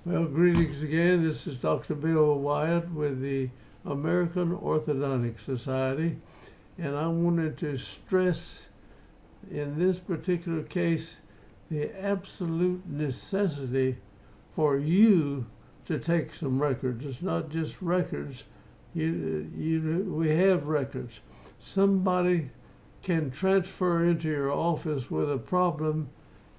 Well, greetings again. This is Dr. Bill Wyatt with the American Orthodontic Society, and I wanted to stress in this particular case the absolute necessity for you to take some records. It's not just records. We have records. Somebody can transfer into your office with a problem,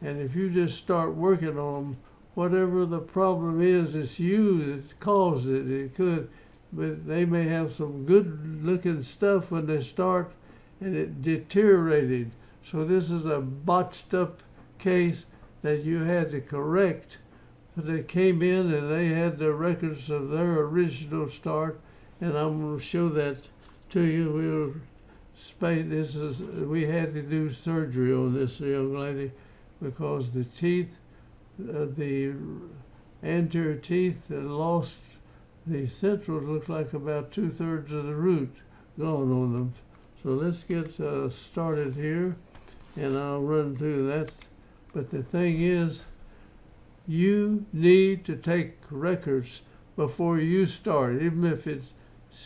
and if you just start working on them, whatever the problem is, it's you that caused it. It could, but they may have some good-looking stuff when they start, and it deteriorated. So this is a botched-up case that you had to correct. But they came in and they had the records of their original start, and I'm going to show that to you. We had to do surgery on this young lady because the teeth. The anterior teeth that lost the centrals look like about 2/3 of the root gone on them. So let's get started here, and I'll run through that. But the thing is, you need to take records before you start, even if it's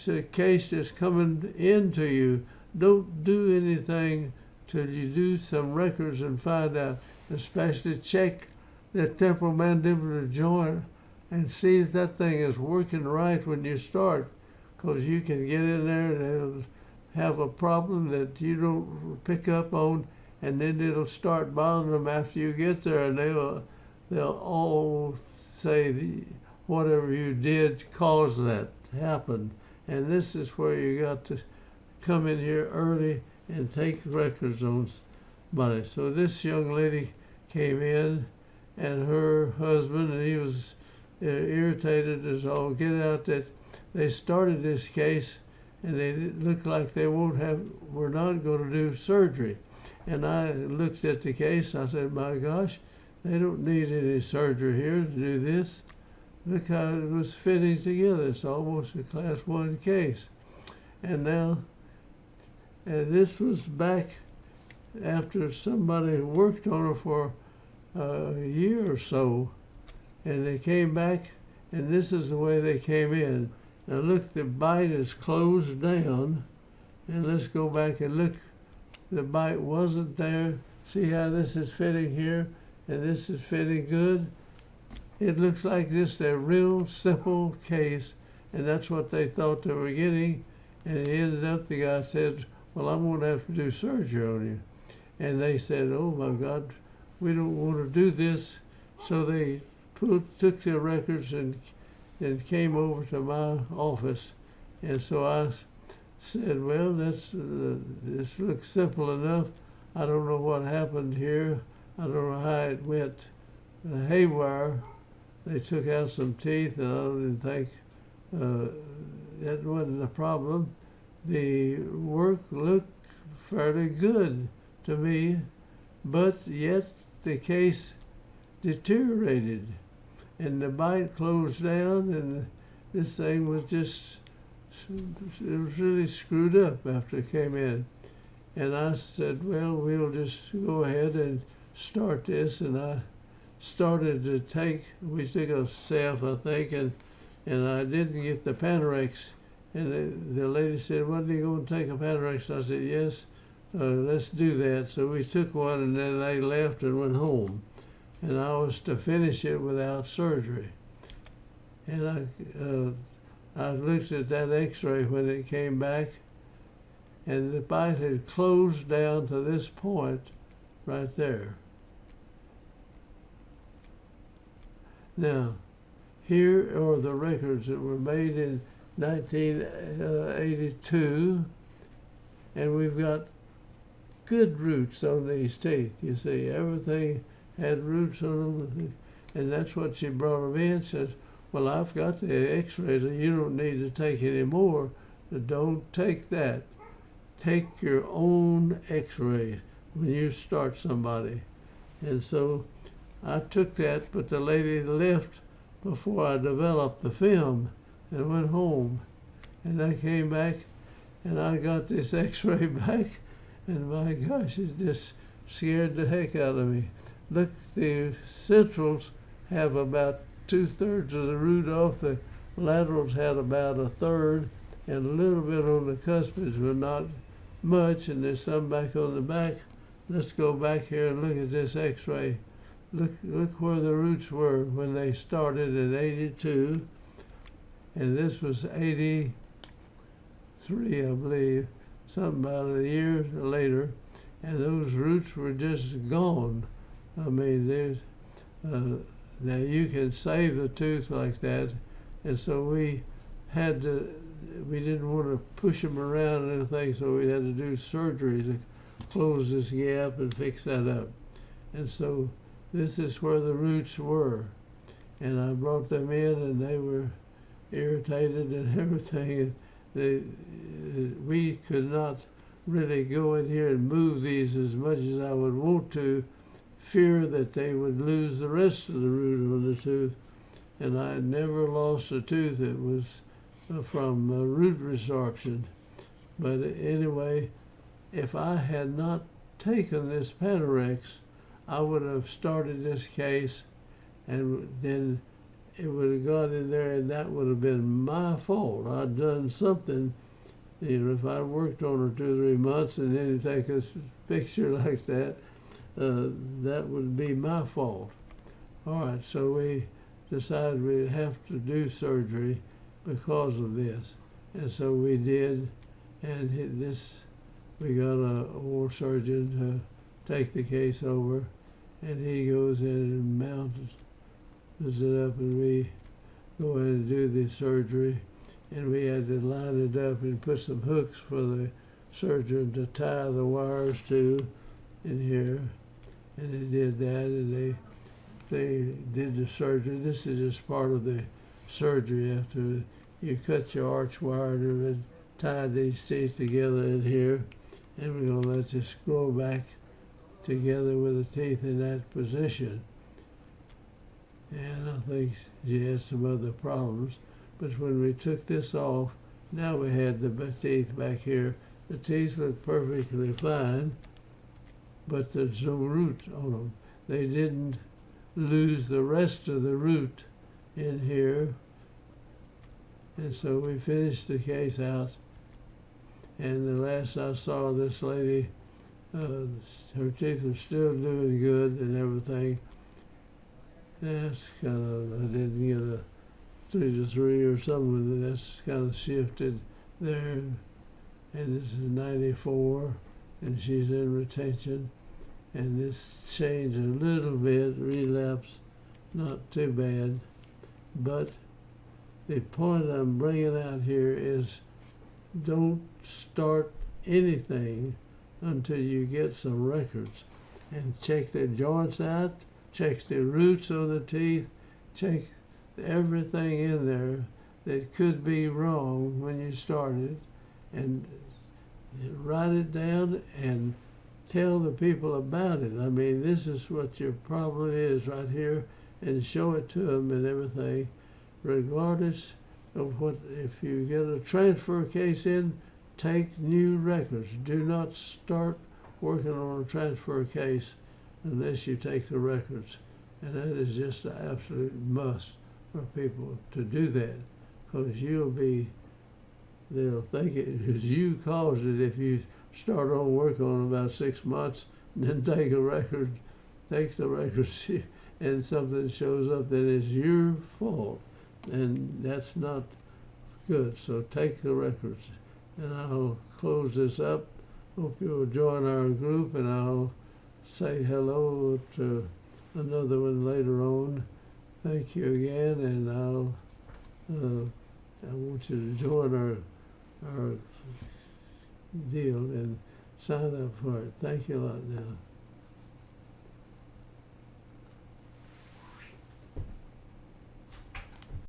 a case that's coming into you. Don't do anything till you do some records and find out, especially check the temporomandibular joint and see if that thing is working right when you start, because you can get in there and it'll have a problem that you don't pick up on, and then it'll start bothering them after you get there, and they'll all say whatever you did caused that to happen. And this is where you got to come in here early and take records on somebody. So this young lady came in, and her husband, and he was irritated as all get out that they started this case, and they looked like they were not going to do surgery. And I looked at the case, I said, my gosh, they don't need any surgery here to do this. Look how it was fitting together. It's almost a Class 1 case. And now, and this was back after somebody worked on her for a year or so, and they came back, and this is the way they came in. Now look, the bite is closed down, and let's go back and look. The bite wasn't there. See how this is fitting here, and this is fitting good? It looks like just a real simple case, and that's what they thought they were getting, and it ended up, the guy said, well, I'm going to have to do surgery on you. And they said, oh my God, we don't want to do this. So they took their records and came over to my office. And so I said, well, this looks simple enough. I don't know what happened here. I don't know how it went haywire. They took out some teeth, and I didn't think that wasn't a problem. The work looked fairly good to me, but yet the case deteriorated, and the bite closed down, and this thing was just, it was really screwed up after it came in. And I said, well, we'll just go ahead and start this, and I started to take, we took a self, I think, and I didn't get the Panorex, and the lady said, when are you going to take a Panorex? And I said, yes, let's do that. So we took one, and then they left and went home. And I was to finish it without surgery. And I looked at that x-ray when it came back, and the bite had closed down to this point right there. Now, here are the records that were made in 1982, and we've got good roots on these teeth. You see, everything had roots on them, and that's what she brought them in. Says, well, I've got the x-rays, and you don't need to take any more. Don't take that. Take your own x-rays when you start somebody. And so I took that, but the lady left before I developed the film and went home. And I came back, and I got this x-ray back, and my gosh, it just scared the heck out of me. Look, the centrals have about 2/3 of the root off. The laterals had about 1/3, and a little bit on the cuspids, but not much. And there's some back on the back. Let's go back here and look at this X-ray. Look where the roots were when they started at 82, and this was 83, I believe, something about a year later, and those roots were just gone. I mean, there's now you can save the tooth like that, and so we didn't want to push them around and everything, so we had to do surgery to close this gap and fix that up. And so this is where the roots were, and I brought them in, and they were irritated and everything. We could not really go in here and move these as much as I would want to, fear that they would lose the rest of the root on the tooth. And I had never lost a tooth that was from root resorption. But anyway, if I had not taken this Panorex, I would have started this case, and then it would have gone in there, and that would have been my fault. I'd done something. You know, if I worked on her 2 or 3 months and then you take a picture like that, that would be my fault. All right, so we decided we'd have to do surgery because of this, and so we did. And we got an oral surgeon to take the case over, and he goes in and mounts it up, and we go in and do the surgery, and we had to line it up and put some hooks for the surgeon to tie the wires to in here, and they did that, and they did the surgery. This is just part of the surgery. After you cut your arch wire and tie these teeth together in here, and we're going to let this grow back together with the teeth in that position. And I think she had some other problems, but when we took this off, now we had the teeth back here. The teeth look perfectly fine, but there's no root on them. They didn't lose the rest of the root in here, and so we finished the case out. And the last I saw this lady, her teeth were still doing good and everything. That's kind of, I didn't get a 3-3 or something. That's kind of shifted there. And this is 94, and she's in retention. And this changed a little bit, relapse, not too bad. But the point I'm bringing out here is, don't start anything until you get some records, and check the joints out, check the roots of the teeth, check everything in there that could be wrong when you started, and write it down and tell the people about it. I mean, this is what your problem is right here, and show it to them and everything, regardless of what. If you get a transfer case in, take new records. Do not start working on a transfer case unless you take the records. And that is just an absolute must for people to do that, because they'll think it was you caused it if you start on work on about 6 months and then takes the records and something shows up that is your fault. And that's not good. So take the records. And I'll close this up. Hope you'll join our group, and I'll say hello to another one later on. Thank you again, and I want you to join our deal and sign up for it. Thank you a lot now.